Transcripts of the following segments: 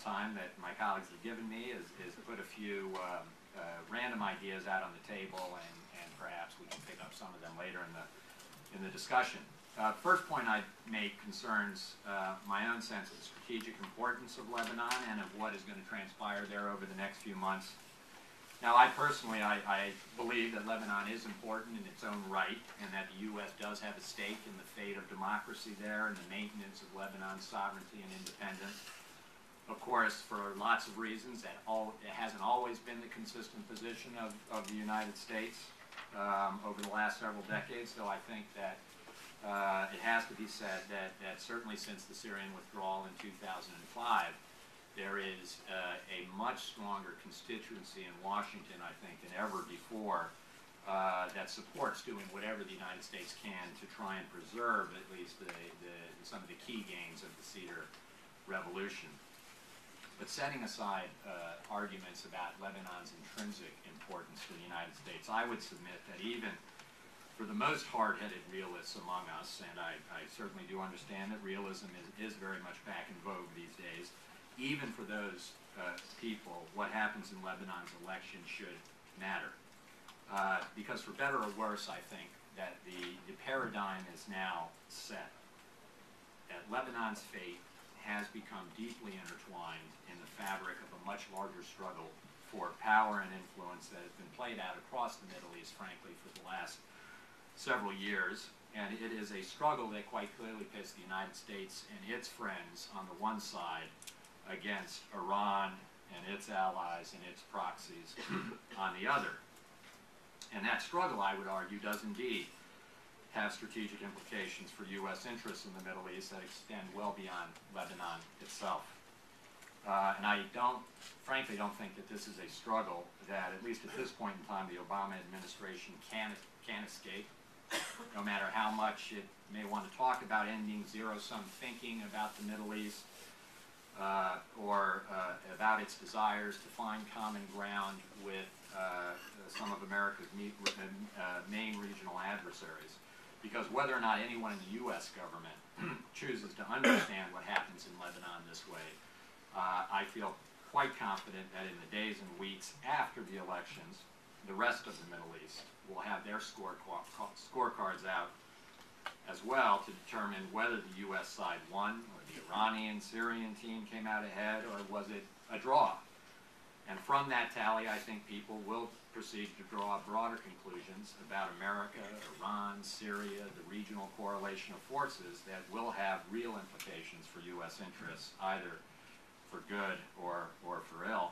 time that my colleagues have given me is put a few random ideas out on the table, and perhaps we can pick up some of them later in the discussion. First point I'd make concerns my own sense of the strategic importance of Lebanon and of what is going to transpire there over the next few months. Now, I personally believe that Lebanon is important in its own right, and that the U.S. does have a stake in the fate of democracy there and the maintenance of Lebanon's sovereignty and independence. Of course, for lots of reasons, it hasn't always been the consistent position of the United States over the last several decades, though I think that it has to be said that certainly since the Syrian withdrawal in 2005, there is a much stronger constituency in Washington, I think, than ever before that supports doing whatever the United States can to try and preserve at least some of the key gains of the Cedar Revolution. But setting aside arguments about Lebanon's intrinsic importance for the United States, I would submit that even for the most hard-headed realists among us, and I certainly do understand that realism is very much back in vogue these days, even for those people, what happens in Lebanon's election should matter. Because for better or worse, I think that the paradigm is now set. That Lebanon's fate has become deeply intertwined in the fabric of a much larger struggle for power and influence that has been played out across the Middle East, frankly, for the last several years. And it is a struggle that quite clearly pits the United States and its friends on the one side against Iran and its allies and its proxies on the other. And that struggle, I would argue, does indeed have strategic implications for U.S. interests in the Middle East that extend well beyond Lebanon itself. And I frankly don't think that this is a struggle that, at least at this point in time, the Obama administration can escape, no matter how much it may want to talk about ending zero-sum thinking about the Middle East, or about its desires to find common ground with some of America's main regional adversaries. Because whether or not anyone in the U.S. government chooses to understand what happens in Lebanon this way, I feel quite confident that in the days and weeks after the elections, the rest of the Middle East will have their scorecards out as well to determine whether the U.S. side won, or the Iranian-Syrian team came out ahead, or was it a draw. And from that tally, I think people will proceed to draw broader conclusions about America, Iran, Syria, the regional correlation of forces that will have real implications for U.S. interests, either for good or for ill.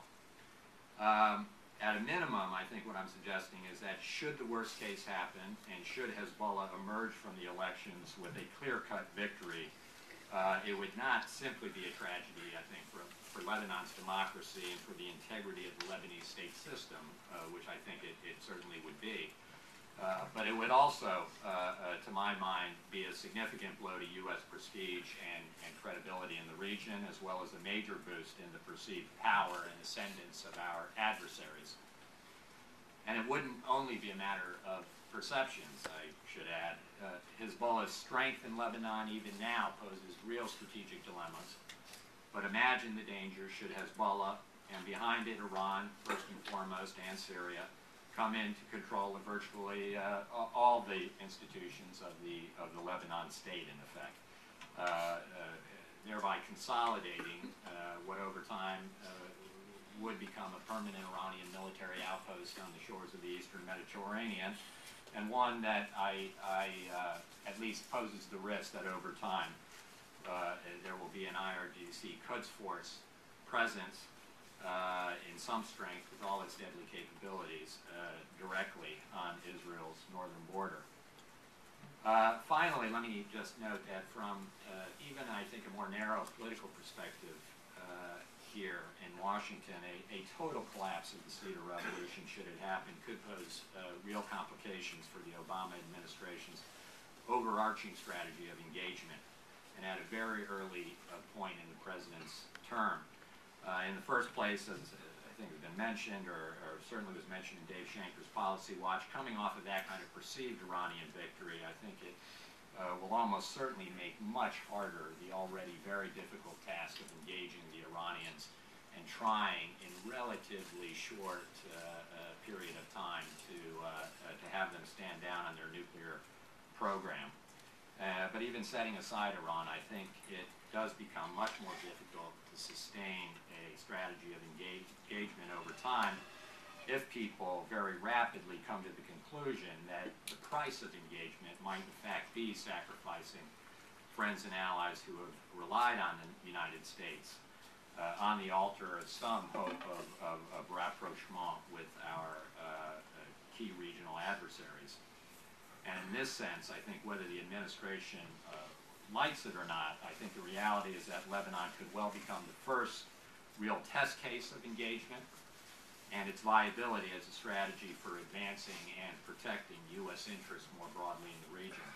At a minimum, I think what I'm suggesting is that should the worst case happen, and should Hezbollah emerge from the elections with a clear-cut victory, it would not simply be a tragedy, I think, for Lebanon's democracy and for the integrity of the Lebanese state system, which I think it certainly would be. But it would also, to my mind, be a significant blow to U.S. prestige and credibility in the region, as well as a major boost in the perceived power and ascendance of our adversaries. And it wouldn't only be a matter of perceptions, I should add. Hezbollah's strength in Lebanon even now poses real strategic dilemmas. But imagine the danger should Hezbollah, and behind it Iran, first and foremost, and Syria, come in to control virtually all the institutions of the Lebanon state, in effect, thereby consolidating what over time would become a permanent Iranian military outpost on the shores of the eastern Mediterranean, and one that at least poses the risk that over time there will be an IRGC Quds force presence in some strength with all its deadly capabilities directly on Israel's northern border. Finally, let me just note that from even, I think, a more narrow political perspective here in Washington, a total collapse of the Cedar Revolution, should it happen, could pose real complications for the Obama administration's overarching strategy of engagement, and at a very early point in the president's term. In the first place, as I think has been mentioned, or certainly was mentioned in Dave Shanker's Policy Watch, coming off of that kind of perceived Iranian victory, I think it will almost certainly make much harder the already very difficult task of engaging the Iranians and trying in relatively short period of time to have them stand down on their nuclear program. But even setting aside Iran, I think it does become much more difficult to sustain a strategy of engagement over time if people very rapidly come to the conclusion that the price of engagement might in fact be sacrificing friends and allies who have relied on the United States on the altar of some hope of rapprochement with our key regional adversaries. And in this sense, I think whether the administration likes it or not, I think the reality is that Lebanon could well become the first real test case of engagement and its viability as a strategy for advancing and protecting U.S. interests more broadly in the region.